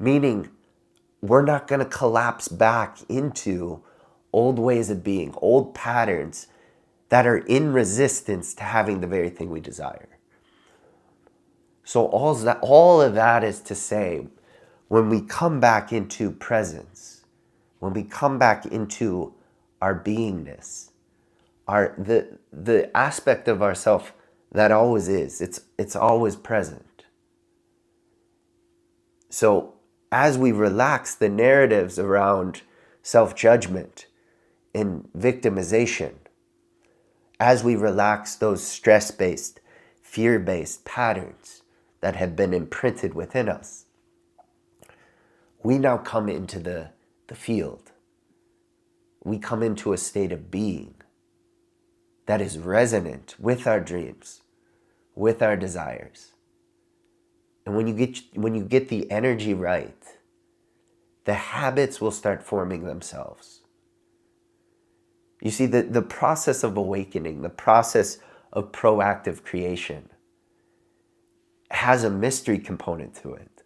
Meaning, we're not going to collapse back into old ways of being, old patterns that are in resistance to having the very thing we desire. So all of that is to say, when we come back into presence, when we come back into our beingness, the aspect of ourself that always is, it's always present. So as we relax the narratives around self-judgment and victimization, as we relax those stress-based, fear-based patterns that have been imprinted within us, we now come into the field. We come into a state of being that is resonant with our dreams, with our desires. And when you get the energy right, the habits will start forming themselves. You see, the process of awakening, the process of proactive creation has a mystery component to it.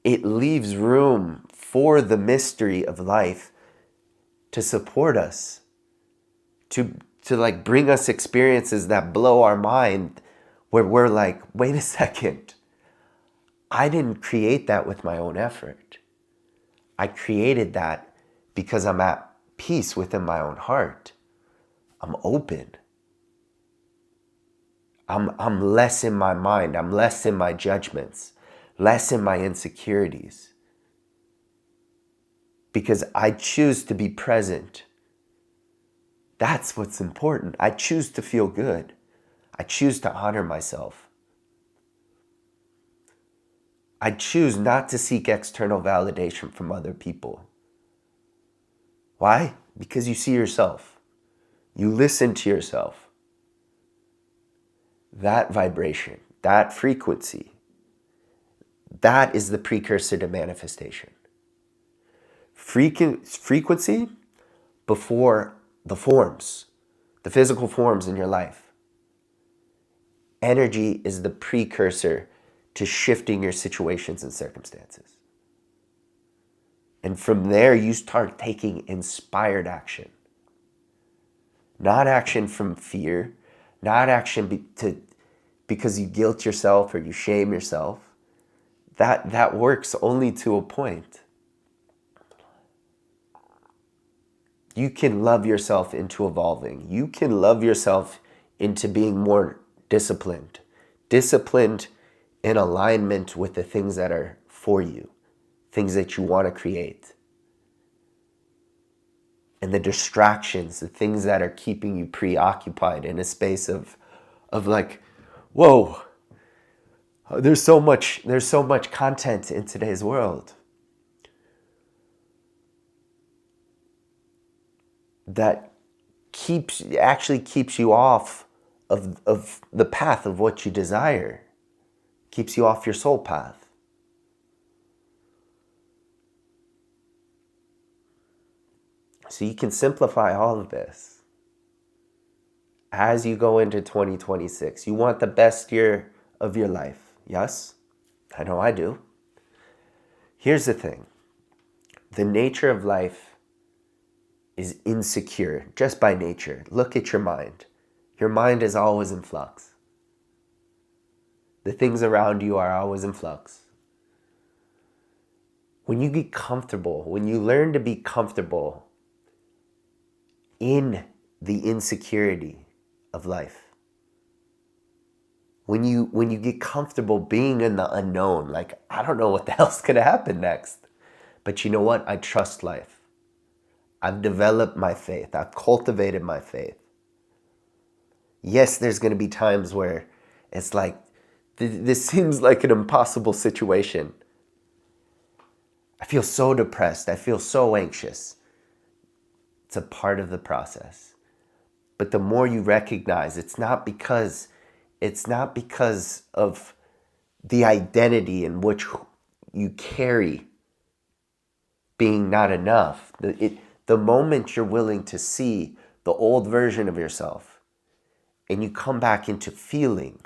It leaves room for the mystery of life to support us, to like bring us experiences that blow our mind, where we're like, wait a second, I didn't create that with my own effort. I created that because I'm at peace within my own heart. I'm open. I'm less in my mind. I'm less in my judgments, less in my insecurities. Because I choose to be present. That's what's important. I choose to feel good. I choose to honor myself. I choose not to seek external validation from other people. Why? Because you see yourself. You listen to yourself. That vibration, that frequency, that is the precursor to manifestation. Frequency before the forms, the physical forms in your life. Energy is the precursor to shifting your situations and circumstances. And from there, you start taking inspired action. Not action from fear, not action because you guilt yourself or you shame yourself. That works only to a point. You can love yourself into evolving. You can love yourself into being more disciplined. Disciplined in alignment with the things that are for you, things that you want to create. And the distractions, the things that are keeping you preoccupied in a space of like, whoa, there's so much content in today's world that actually keeps you off of the path of what you desire, keeps you off your soul path. So you can simplify all of this as you go into 2026. You want the best year of your life. Yes? I know I do. Here's the thing. The nature of life is insecure just by nature. Look at your mind. Your mind is always in flux. The things around you are always in flux. When you get comfortable, when you learn to be comfortable in the insecurity of life, when you get comfortable being in the unknown, like, I don't know what the hell's gonna happen next, but you know what? I trust life. I've developed my faith. I've cultivated my faith. Yes, there's gonna be times where it's like, this seems like an impossible situation. I feel so depressed. I feel so anxious. It's a part of the process. But the more you recognize, it's not because of the identity in which you carry being not enough. The moment you're willing to see the old version of yourself and you come back into feeling,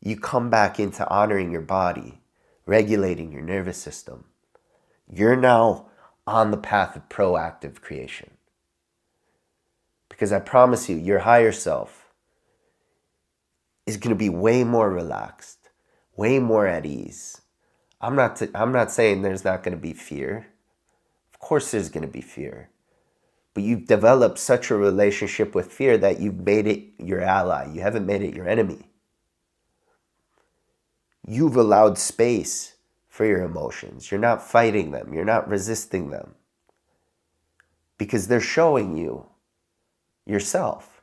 you come back into honoring your body, regulating your nervous system. You're now on the path of proactive creation. Because I promise you, your higher self is going to be way more relaxed, way more at ease. I'm not saying there's not going to be fear. Of course there's going to be fear. But you've developed such a relationship with fear that you've made it your ally. You haven't made it your enemy. You've allowed space for your emotions. You're not fighting them. You're not resisting them. Because they're showing you yourself.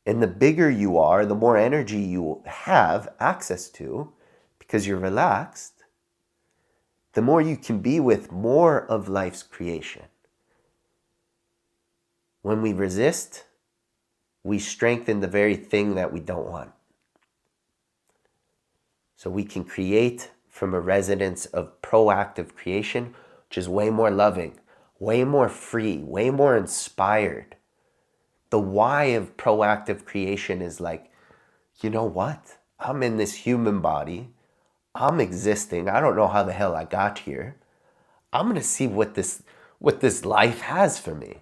And the bigger you are, the more energy you have access to, because you're relaxed, the more you can be with more of life's creation. When we resist, we strengthen the very thing that we don't want. So we can create from a resonance of proactive creation, which is way more loving, way more free, way more inspired. The why of proactive creation is like, you know what? I'm in this human body. I'm existing. I don't know how the hell I got here. I'm going to see what this life has for me.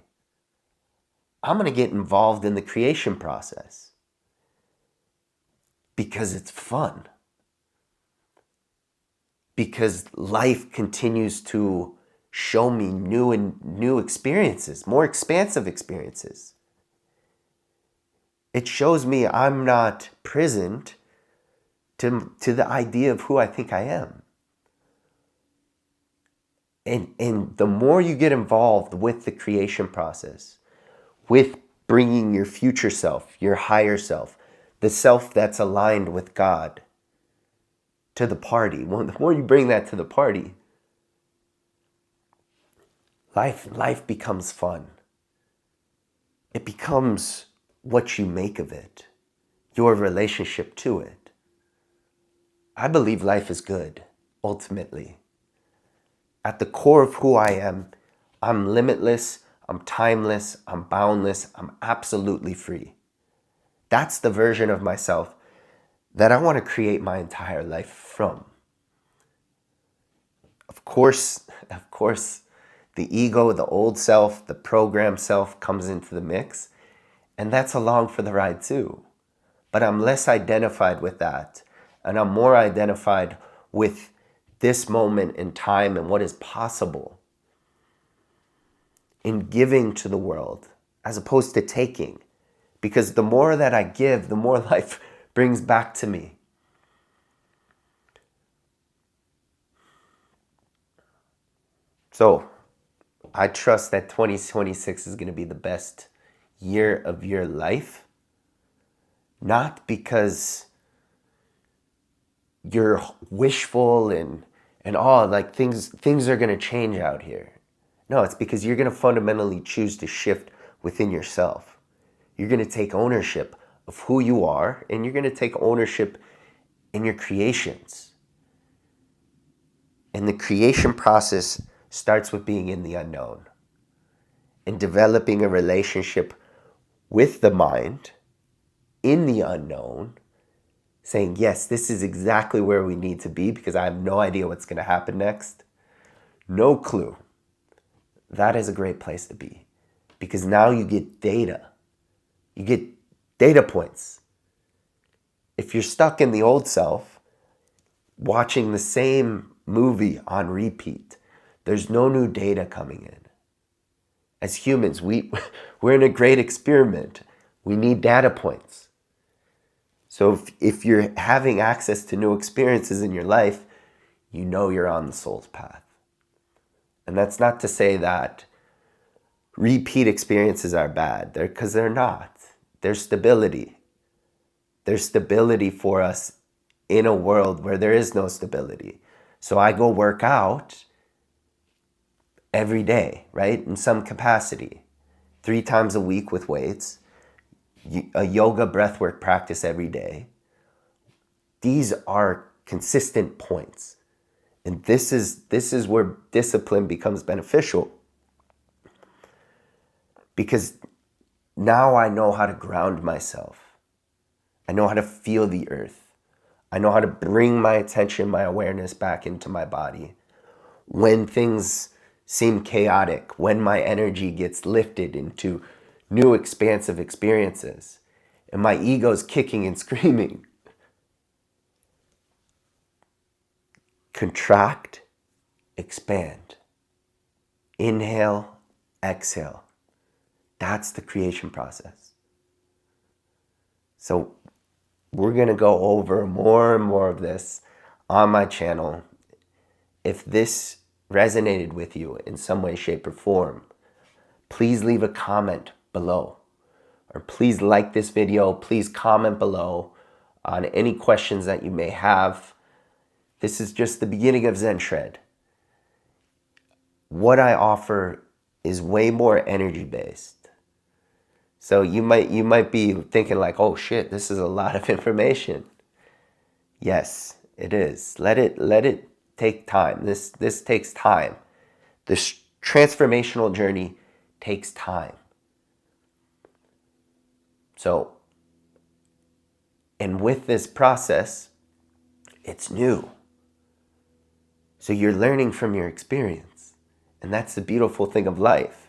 I'm going to get involved in the creation process because it's fun. Because life continues to show me new experiences, more expansive experiences. It shows me I'm not prisoned to the idea of who I think I am. And the more you get involved with the creation process, with bringing your future self, your higher self, the self that's aligned with God to the party, the more you bring that to the party, life becomes fun. It becomes what you make of it, your relationship to it. I believe life is good, ultimately. At the core of who I am, I'm limitless, I'm timeless, I'm boundless, I'm absolutely free. That's the version of myself that I want to create my entire life from. Of course, the ego, the old self, the programmed self comes into the mix, and that's along for the ride too. But I'm less identified with that, and I'm more identified with this moment in time and what is possible in giving to the world as opposed to taking. Because the more that I give, the more life brings back to me. So I trust that 2026 is going to be the best year of your life. Not because you're wishful and like things are going to change out here. No, it's because you're going to fundamentally choose to shift within yourself. You're going to take ownership of who you are, and you're going to take ownership in your creations. And the creation process starts with being in the unknown and developing a relationship with the mind in the unknown, saying, yes, this is exactly where we need to be because I have no idea what's going to happen next. No clue. That is a great place to be because now you get data. You get data points. If you're stuck in the old self, watching the same movie on repeat, there's no new data coming in. As humans, we're in a great experiment. We need data points. So if you're having access to new experiences in your life, you know you're on the soul's path. And that's not to say that repeat experiences are bad, because they're not. There's stability. There's stability for us in a world where there is no stability. So I go work out every day, right? In some capacity, 3 times a week with weights, a yoga breathwork practice every day. These are consistent points. And this is where discipline becomes beneficial. Because now I know how to ground myself. I know how to feel the earth. I know how to bring my attention, my awareness back into my body. When things seem chaotic, when my energy gets lifted into new expansive experiences, and my ego's kicking and screaming. Contract, expand. Inhale, exhale. That's the creation process. So we're going to go over more and more of this on my channel. If this resonated with you in some way, shape, or form, please leave a comment below. Or please like this video. Please comment below on any questions that you may have. This is just the beginning of ZenShred. What I offer is way more energy based. So you might be thinking like, oh shit, this is a lot of information. Yes, it is. Let it take time. This takes time. This transformational journey takes time. So, and with this process, it's new. So you're learning from your experience. And that's the beautiful thing of life.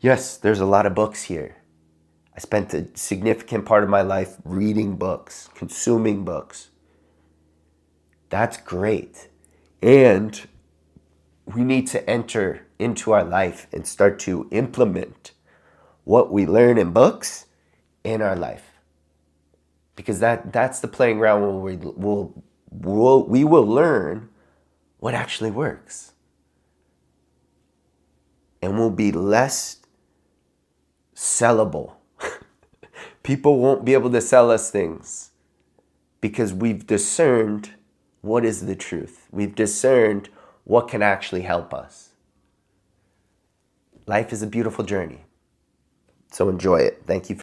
Yes, there's a lot of books here. I spent a significant part of my life reading books, consuming books. That's great. And we need to enter into our life and start to implement what we learn in books in our life. Because that's the playing ground where we will learn what actually works. And we'll be less sellable. People won't be able to sell us things because we've discerned what is the truth. We've discerned what can actually help us. Life is a beautiful journey. So enjoy it. Thank you.